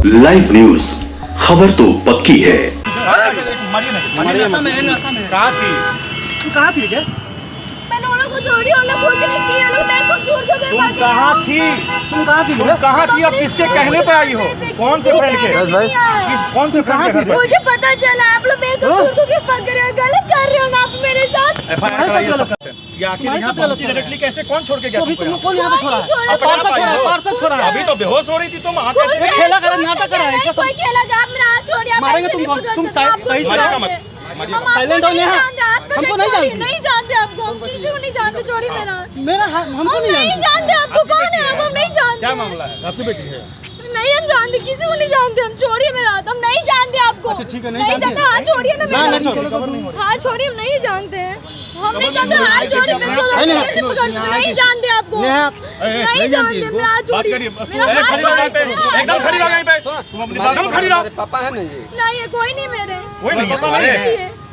Live news, खबर तो पक्की है। कहाँ थी क्या? मैंने उन लोगों को छोड़ी, उन लोग कुछ नहीं किया, लोग मैं खूबसूरत हो गई। तुम कहाँ थी? तुम कहाँ थी? अब किसके कहने पे आई हो? कौन से फ्रेंड के? कौन से फ्रेंड के? मुझे पता चला आप लोग बेकसूर को क्यों पकड़ रहे हो, गलत कर रहे हो ना आप मेरे साथ। डायरेक्टली कैसे कौन छोड़ के गया? अभी तुम कौन यहाँ पे छोड़ा है? पार्सल छोड़ा है। अभी तो बेहोश हो रही थी तुम। खेला करा, नाटक करा है। कोई खेला जा, आप मेरा हाथ छोड़िए। मारेंगे तुम सही से साइलेंट हो। हमको नहीं जानते, नहीं जानते आपको, हम किसी को नहीं जानते। छोड़िए मेरा हमको नहीं जानते आपको कौन है, हम नहीं जानते। क्या मामला है? आपकी बेटी है? नहीं, हम जानते, किसी को नहीं जानते हम। छोड़िए मेरा हाथ, हम नहीं जानते आपको। अच्छा ठीक है, नहीं जानते। हाथ छोड़िए ना मेरा। हाथ छोड़िए, हम नहीं जानते हैं, हम नहीं जानते। हाथ छोड़िए, नहीं जानते आपको, नहीं जानते। मेरा हाथ छोड़िए, मेरा हाथ छोड़िए। एकदम खड़ी रहो यहीं पे। तुम अपनी एकदम खड़ी रहो। पापा है नहीं? नहीं है, कोई नहीं मेरे। कोई नहीं पापा नहीं है।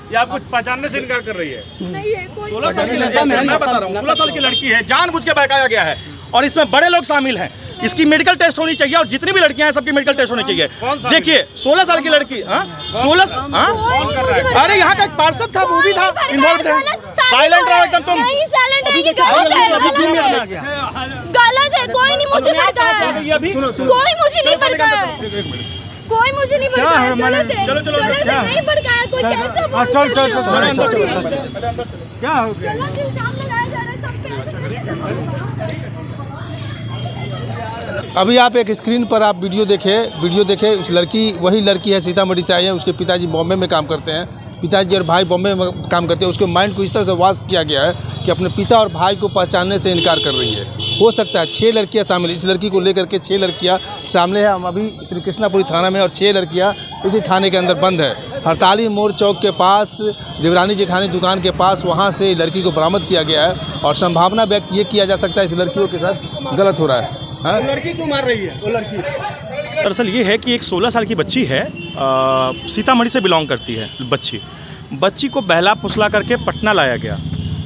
ये आप कुछ पहचानने से इनकार कर रही है? नहीं है कोई। 16 साल की लड़की, मैं बता रहा हूँ, 16 साल की लड़की है, जानबूझ के बहकाया गया है और इसमें बड़े लोग शामिल हैं। इसकी मेडिकल टेस्ट होनी चाहिए और जितनी भी लड़कियां हैं सबकी मेडिकल टेस्ट होनी चाहिए। देखिए 16 साल की लड़की, 16, अरे यहाँ का एक पार्षद था, वो भी था इन्वॉल्व है। साइलेंट रहो एकदम तुम। नहीं साइलेंट रहेगी, गलत है, गलत है। कोई नहीं मुझे भड़काया, कोई मुझे नहीं भड़काया, कोई मुझे नहीं भड़काया, गलत है। चलो नहीं भड़काया कोई। कैसे बोल चल क्या हो गया? गलत इल्जाम लगाया जा रहा है सब पे। अभी आप एक स्क्रीन पर आप वीडियो देखें। उस लड़की, वही लड़की है, सीतामढ़ी से आई है। उसके पिताजी बॉम्बे में काम करते हैं, पिताजी और भाई बॉम्बे में काम करते हैं। उसके माइंड को इस तरह से वॉश किया गया है कि अपने पिता और भाई को पहचानने से इनकार कर रही है। हो सकता है 6 लड़कियां शामिल, इस लड़की को लेकर के 6 लड़कियां सामने हैं। हम अभी श्री कृष्णापुरी थाना में और 6 लड़कियां इसी थाने के अंदर बंद है। हड़ताली मोड़ चौक के पास देवरानी जेठानी दुकान के पास, वहाँ से लड़की को बरामद किया गया है और संभावना व्यक्त ये किया जा सकता है इस लड़कियों के साथ गलत हो रहा है। लड़की क्यों मार रही है? वो लड़की दरअसल ये है कि एक 16 साल की बच्ची है, सीतामढ़ी से बिलोंग करती है। बच्ची को बहला फुसला करके पटना लाया गया।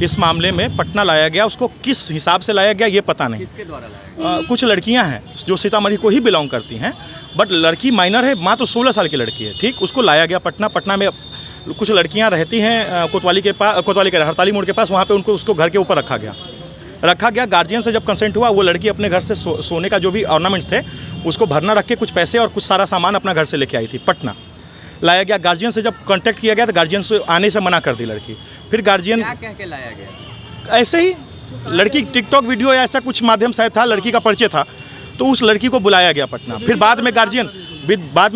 इस मामले में पटना लाया गया, उसको किस हिसाब से लाया गया ये पता नहीं। किसके द्वारा लाया? कुछ लड़कियां हैं जो सीतामढ़ी को ही बिलोंग करती हैं, बट लड़की माइनर है, मात्र 16 साल की लड़की है। ठीक, उसको लाया गया पटना में। कुछ लड़कियां रहती हैं कोतवाली के हड़ताली मोड़ के पास, वहाँ पे उसको घर के ऊपर रखा गया। गार्जियन से जब कंसेंट हुआ, वो लड़की अपने घर से सोने का जो भी ऑर्नामेंट्स थे उसको भरना रख के कुछ पैसे और कुछ सारा सामान अपना घर से लेके आई थी। पटना लाया गया। गार्जियन से जब कांटेक्ट किया गया तो गार्जियन से आने से मना कर दी लड़की। फिर गार्जियन क्या कह के लाया गया? ऐसे ही लड़की टिकटॉक वीडियो या ऐसा कुछ माध्यम से था, लड़की का परिचय था, तो उस लड़की को बुलाया गया पटना। फिर बाद में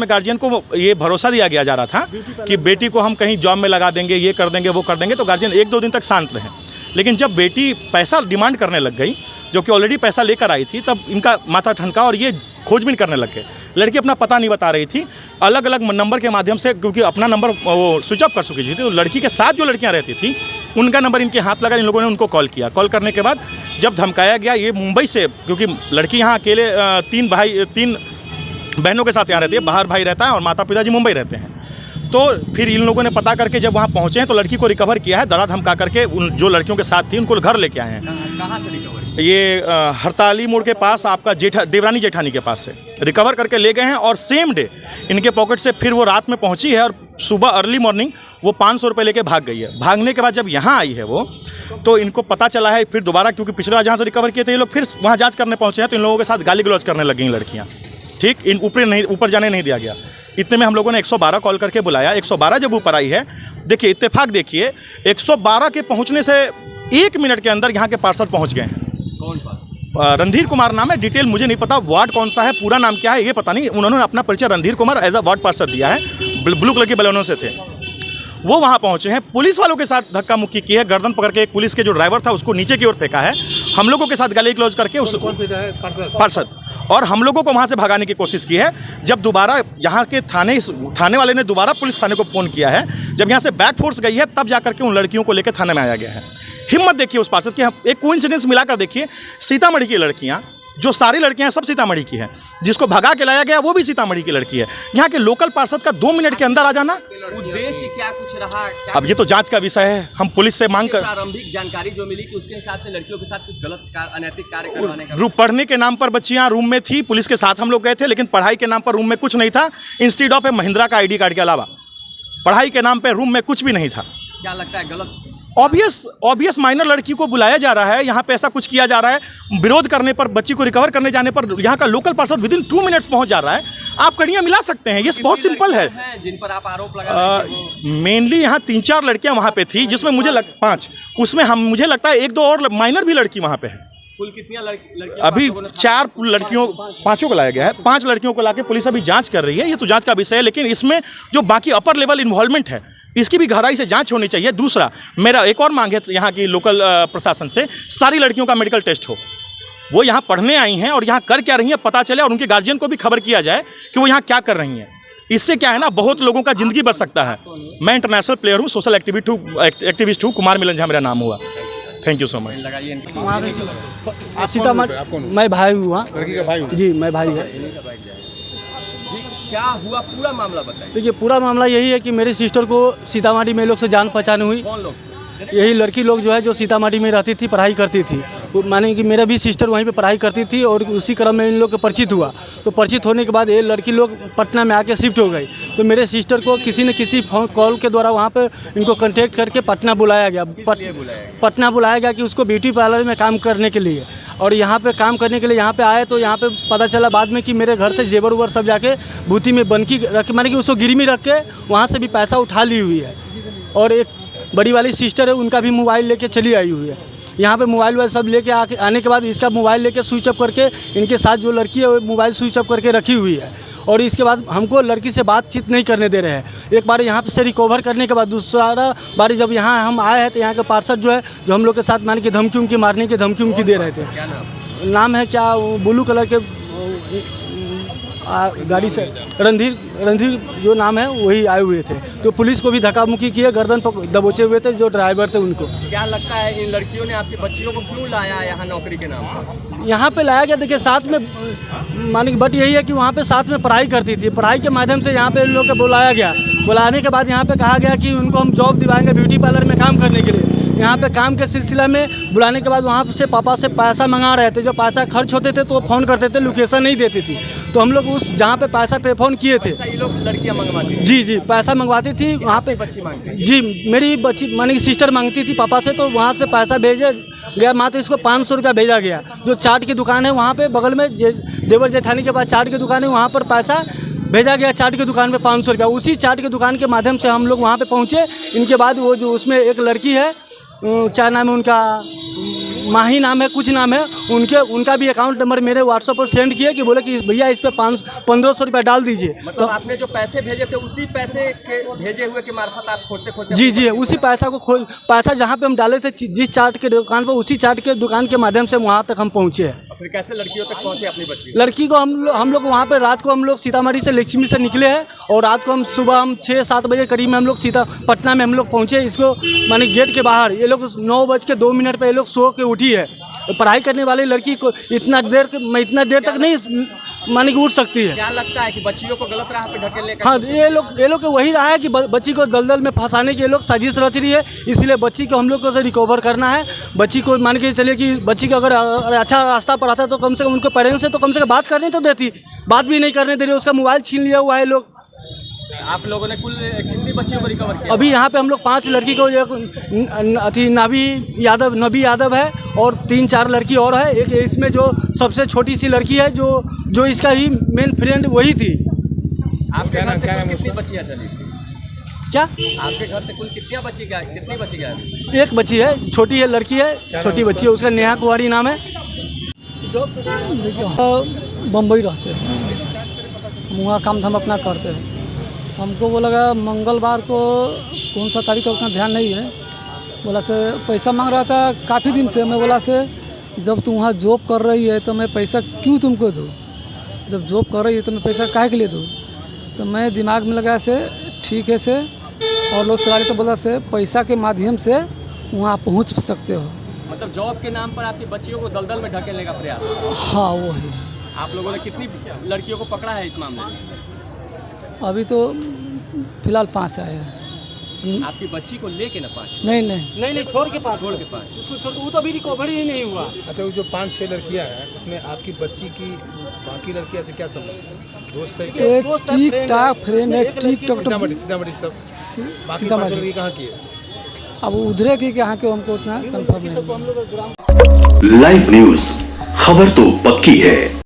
गार्जियन को ये भरोसा दिया गया जा रहा था कि बेटी को हम कहीं जॉब में लगा देंगे, ये कर देंगे, वो कर देंगे। तो गार्जियन 1-2 दिन तक शांत रहे, लेकिन जब बेटी पैसा डिमांड करने लग गई, जो कि ऑलरेडी पैसा लेकर आई थी, तब इनका माथा ठनका और ये खोजबीन करने लग गए। लड़की अपना पता नहीं बता रही थी, अलग अलग नंबर के माध्यम से, क्योंकि अपना नंबर वो स्विच ऑफ कर चुकी थी। तो लड़की के साथ जो लड़कियां रहती थी उनका नंबर इनके हाथ लगा। इन लोगों ने उनको कॉल किया। कॉल करने के बाद जब धमकाया गया, ये मुंबई से, क्योंकि लड़की यहाँ अकेले 3 बहनों के साथ यहाँ रहती है, बाहर भाई रहता है और माता पिताजी मुंबई रहते हैं। तो फिर इन लोगों ने पता करके जब वहाँ पहुँचे हैं तो लड़की को रिकवर किया है, डरा धमका करके। उन जो लड़कियों के साथ थी उनको घर लेके आए हैं। कहाँ से रिकवर? ये हड़ताली मोड़ के पास आपका देवरानी जेठानी के पास से रिकवर करके ले गए हैं। और सेम डे इनके पॉकेट से फिर वो रात में पहुंची है और सुबह अर्ली मॉर्निंग वो 500 रुपये लेके भाग गई है। भागने के बाद जब यहाँ आई है वो, तो इनको पता चला है फिर दोबारा, क्योंकि पिछले बार जहाँ से रिकवर किए थे ये लोग, फिर वहाँ जांच करने पहुँचे हैं तो इन लोगों के साथ गाली गलौज करने लग गई लड़कियाँ। ठीक, ऊपर जाने नहीं दिया गया। इतने में हम लोगों ने 112 कॉल करके बुलाया। 112 जब ऊपर आई है, देखिए इत्तेफाक देखिए, 112 के पहुंचने से 1 मिनट के अंदर यहाँ के पार्षद पहुंच गए हैं। कौन? रणधीर कुमार नाम है, डिटेल मुझे नहीं पता, वार्ड कौन सा है, पूरा नाम क्या है ये पता नहीं। उन्होंने अपना परिचय Randhir Kumar as a ward पार्षद दिया है, ब्लू कलर के बैलूनों से थे। वो वहाँ पहुँचे हैं, पुलिस वालों के साथ धक्का मुक्की की है, गर्दन पकड़ के एक पुलिस के जो ड्राइवर था उसको नीचे की ओर फेंका है, हम लोगों के साथ गाली गलौज करके उस पार्षद, और हम लोगों को वहाँ से भगाने की कोशिश की है। जब दोबारा यहाँ के थाने वाले ने दोबारा पुलिस थाने को फ़ोन किया है, जब यहाँ से बैक फोर्स गई है, तब जाकर के उन लड़कियों को लेकर थाने में आया गया है। हिम्मत देखिए उस पार्षद की। एक कोइंसिडेंस मिलाकर देखिए, सीतामढ़ी की लड़कियाँ, जो सारी लड़कियां सब सीतामढ़ी की हैं, जिसको भगा के लाया गया वो भी सीतामढ़ी की लड़की है। यहाँ के लोकल पार्षद का 2 मिनट के अंदर आ जाना उद्देश्य क्या कुछ रहा? क्या अब ये तो जांच का विषय है, हम पुलिस से मांग कर प्रारंभिक जानकारी जो मिली कि उसके हिसाब से लड़कियों के साथ कुछ गलत अनैतिक कार्य करवाने का पढ़ने के नाम पर बच्चियां रूम में थी, पुलिस के साथ हम लोग गए थे, लेकिन पढ़ाई के नाम पर रूम में कुछ नहीं था। इंस्टीट्यूट ऑफ महिंद्रा का ID कार्ड के अलावा पढ़ाई के नाम पर रूम में कुछ भी नहीं था। क्या लगता है गलत? ऑब्वियस माइनर लड़की को बुलाया जा रहा है, यहाँ पे ऐसा कुछ किया जा रहा है। विरोध करने पर, बच्ची को रिकवर करने जाने पर यहाँ का लोकल पार्षद विदिन 2 मिनट्स पहुँच जा रहा है। आप कड़ियाँ मिला सकते हैं, ये बहुत सिंपल है। जिन पर आप आरोप लगा मेनली यहाँ 3-4 लड़कियाँ वहाँ पे थी, जिसमें मुझे 5 उसमें मुझे लगता है 1-2 और माइनर भी लड़की वहाँ पे है। कुल कितनी लड़कियां? अभी 4 लड़कियों, 5 को लाया गया है, 5 लड़कियों को लाके पुलिस अभी जांच कर रही है। ये तो जांच का विषय है, लेकिन इसमें जो बाकी अपर लेवल इन्वॉल्वमेंट है, इसकी भी गहराई से जांच होनी चाहिए। दूसरा, मेरा एक और मांग है यहाँ की लोकल प्रशासन से, सारी लड़कियों का मेडिकल टेस्ट हो। वो यहाँ पढ़ने आई हैं और यहाँ कर क्या रही हैं पता चले, और उनके गार्जियन को भी खबर किया जाए कि वो यहाँ क्या कर रही हैं। इससे क्या है ना, बहुत लोगों का जिंदगी बच सकता है। मैं इंटरनेशनल प्लेयर हूँ, सोशल एक्टिविस्ट हूँ, कुमार मिलन झा मेरा नाम हुआ। Thank you so much. Sitamarhi, मैं भाई हुआ, लड़की का भाई हूँ जी, मैं भाई है। क्या हुआ पूरा मामला बताइए। देखिए, पूरा मामला यही है कि मेरी सिस्टर को सीतामढ़ी में लोग से जान पहचान हुई। कौन लोग? यही लड़की लोग जो है, जो सीतामढ़ी में रहती थी, पढ़ाई करती थी। माने कि मेरा भी सिस्टर वहीं पे पढ़ाई करती थी और उसी क्रम में इन लोग को परिचित हुआ। तो परिचित होने के बाद ये लड़की लोग पटना में आके शिफ्ट हो गई। तो मेरे सिस्टर को किसी न किसी फोन कॉल के द्वारा वहाँ पे इनको कांटेक्ट करके पटना बुलाया गया। पटना बुलाया गया कि उसको ब्यूटी पार्लर में काम करने के लिए, और यहाँ पे काम करने के लिए यहाँ पे आए। तो यहाँ पे पता चला बाद में कि मेरे घर से जेवर उवर सब जाके भूती में बनकी रख, माने कि उसको गिरवी रख के वहाँ से भी पैसा उठा ली हुई है। और एक बड़ी वाली सिस्टर है, उनका भी मोबाइल लेके चली आई हुई है। यहाँ पे मोबाइल वाइल सब लेके आने के बाद इसका मोबाइल लेके स्विच ऑफ करके, इनके साथ जो लड़की है वो मोबाइल स्विच ऑफ करके रखी हुई है। और इसके बाद हमको लड़की से बातचीत नहीं करने दे रहे हैं। एक बार यहाँ पे से रिकवर करने के बाद दूसरा बार जब यहाँ हम आए हैं तो यहाँ के पार्षद जो है, जो हम लोग के साथ मान के धमकी उमकी मारने की धमकी उमकी दे रहे थे। नाम है क्या, ब्लू कलर के गाड़ी से रणधीर जो नाम है वही आए हुए थे। तो पुलिस को भी धक्का मुक्की किए, गर्दन पर दबोचे हुए थे जो ड्राइवर थे उनको। क्या लगता है इन लड़कियों ने आपकी बच्चियों को क्यों लाया यहाँ नौकरी के नाम पर? यहाँ पे लाया गया, देखिए साथ में माने की बट यही है कि वहाँ पे साथ में पढ़ाई करती थी। पढ़ाई के माध्यम से यहाँ पे इन लोग को बुलाया गया। बुलाने के बाद यहाँ पे कहा गया कि उनको हम जॉब दिलाएंगे ब्यूटी पार्लर में काम करने के लिए। यहाँ पे काम के सिलसिला में बुलाने के बाद वहाँ से पापा से पैसा मंगा रहे थे। जो पैसा खर्च होते थे तो वो फ़ोन करते थे, लोकेशन नहीं देती थी। तो हम लोग उस जहाँ पे पैसा पे फ़ोन किए थे, ये लोग लड़कियाँ मंगवाती थी? जी पैसा मंगवाती थी वहाँ पे। बच्ची मांगती? जी, मेरी बच्ची माने की सिस्टर मांगती थी पापा से। तो वहाँ से पैसा भेजा गया, मात्र इसको 500 रुपया भेजा गया। जो चाट की दुकान है वहाँ पे बगल में, देवर जेठानी के पास चाट की दुकान है, वहाँ पर पैसा भेजा गया चाट की दुकान पे 500 रुपया। उसी चाट की दुकान के माध्यम से हम लोग वहाँ पे पहुँचे। इनके बाद वो जो उसमें एक लड़की है, क्या नाम है उनका, माही नाम है, कुछ नाम है, उनका भी अकाउंट नंबर मेरे व्हाट्सएप पर सेंड किया कि बोले कि भैया इस पे 1500 रुपया डाल दीजिए। मतलब तो आपने जो पैसे भेजे थे उसी पैसे के भेजे हुए के मार्फत आप खोजते जी उसी पैसा को पैसा जहाँ पे हम डाले थे जिस चाट के दुकान पर, उसी चाट के दुकान के माध्यम से वहाँ तक हम पहुँचे हैं। फिर कैसे लड़कियों तक पहुँचे अपनी बच्ची? लड़की को हम लोग वहाँ पे रात को हम लोग सीतामढ़ी से लक्ष्मी से निकले हैं और रात को हम सुबह 6-7 बजे करीब में हम लोग पटना में हम लोग पहुँचे। इसको माने गेट के बाहर ये लोग 9:02 पे ये लोग सो के उठी है। पढ़ाई करने वाली लड़की को इतना देर तक नहीं माने कि उठ सकती है। क्या लगता है कि बच्चियों को गलत राह पे ढकेलने का? हाँ, ये लोग को वही रहा है कि बच्ची को दलदल में फंसाने के लोग साजिश रच रही है। इसलिए बच्ची को हम लोग को से रिकवर करना है। बच्ची को मान के चलिए कि बच्ची को अगर अच्छा रास्ता पर आता तो कम से कम उनको पेरेंट्स से तो कम से कम बात करने तो देती, बात भी नहीं करने दे रही। उसका मोबाइल छीन लिया हुआ है लोग। आप लोगों ने कुल कितनी बच्चियों को रिकवर किया? अभी यहाँ पे हम लोग 5 लड़की को, नबी यादव है और 3-4 लड़की और है। एक इसमें जो सबसे छोटी सी लड़की है जो इसका ही मेन फ्रेंड वही थी। आपके घर से कुल कितनी बच्चियाँ चली थी? क्या आपके घर से कुल कितनी बच्ची गया? एक बच्ची है, छोटी है लड़की है, छोटी बच्ची है, उसका नेहा कुमारी नाम है। जो बम्बई रहते हैं, हम वहाँ काम धाम अपना करते हैं। हमको वो लगा मंगलवार को, कौन सा तारीख तो उतना ध्यान नहीं है, बोला से पैसा मांग रहा था काफ़ी दिन से। मैं बोला से जब तुम वहाँ जॉब कर रही है तो मैं पैसा क्यों तुमको दूँ? जब जॉब कर रही है तो मैं पैसा काहे के लिए दूँ? तो मैं दिमाग में लगा से ठीक है से, और लोग सवाल तो बोला से पैसा के माध्यम से वहाँ पहुँच सकते हो। मतलब जॉब के नाम पर आपकी बच्चियों को दलदल में ढकेलने का प्रयास? हाँ, वो है। आप लोगों ने कितनी लड़कियों को पकड़ा है इस मामले में? अभी तो फिलहाल 5 आए हैं। आपकी बच्ची को लेके ना 5? नहीं छोड़ के 5 उसको उसको वो तो अभी रिकवरी ही नहीं हुआ। अच्छा, वो जो 5-6 लड़कियां हैं उसमें आपकी बच्ची की बाकी लड़कियां से क्या संबंध है? दोस्त है क्या? ये टिक टाक फ्रेंड है, टिकटॉक सीतामढ़ी सब बाकी 5 लड़की कहाँ की है? अब उधरे की यहाँ के हमको उतना कंफर्म नहीं है। लाइव न्यूज, खबर तो पक्की है।